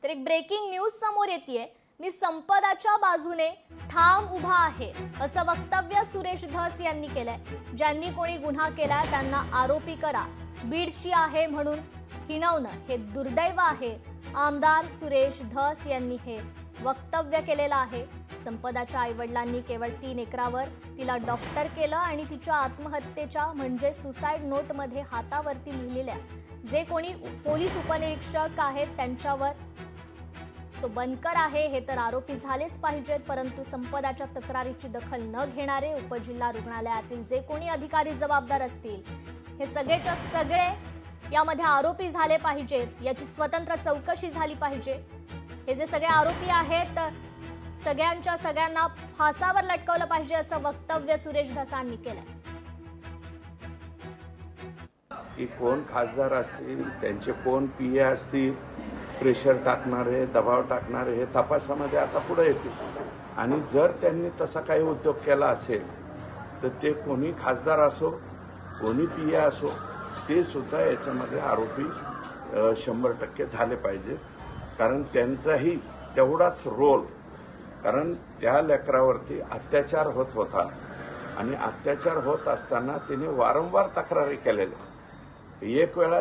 तर एक breaking news समोर येतेय। मी संपदाच्या बाजूने ठाम उभा आहे असं वक्तव्य सुरेश धस यांनी केलंय। ज्यांनी कोणी गुन्हा केला त्यांना आरोपी करा, बीडची आहे म्हणून हिणवणं हे दुर्दैव आहे। आमदार सुरेश धस यांनी हे वक्तव्य केलेलं आहे। संपदाच्या आईवडिलांनी केवळ 3 एकरावर तिला डॉक्टर केलं आणि तिच्या आत्महत्येच्या म्हणजे सुसाइड नोट मध्ये हातावरती लिहिलेल्या जे कोणी पोलीस उपनिरीक्षक आहेत त्यांच्यावर तो बनकर आहे हे तर आरोपी झालेच पाहिजेत। परंतु संपदाच्या तक्रारीची दखल न घेणारे उपजिल्हा रुग्णालयातील जे कोणी अधिकारी जबाबदार असतील हे सगळेच्या सगळे यामध्ये आरोपी झाले पाहिजेत। याची स्वतंत्र चौकशी झाली पाहिजे। हे जे सगळे आरोपी आहेत सगळ्यांना फासावर लटकवलं पाहिजे असं वक्तव्य सुरेश धसांनी केलंय। की कोण खासदार असतील, त्यांचे कोण पीए असतील, प्रेशर टाकणारे, दबाव टाकणारे हे तपासामध्ये आता पुढे येतील। आणि जर त्यांनी तसा काही उद्योग केला असेल तर ते कोणी खासदार असो, कोणी पीए असो, ते सुद्धा याच्यामध्ये आरोपी 100% झाले पाहिजे। कारण त्यांचाही तेवढाच रोल, कारण त्या लेकरावरती अत्याचार होत होता आणि अत्याचार होत असताना तिने वारंवार तक्रारी केलेल्या। एक वेळा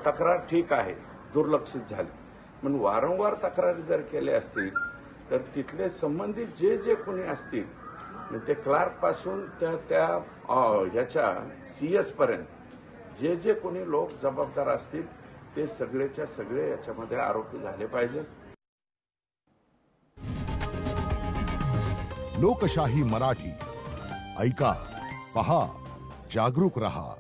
तक्रार ठीक आहे, दुर्लक्षित झाली, पण वारंवार तक्रारी जर केल्या असतील तर तिथले संबंधित जे जे कोणी असतील ते क्लार्क पासून ह्याच्या CS पर्यंत जे जे कोणी लोक जबाबदार असतील ते सगळेच्या सगळे याच्यामध्ये आरोपी झाले पाहिजे। लोकशाही मराठी ऐका, पहा, जागरूक रहा।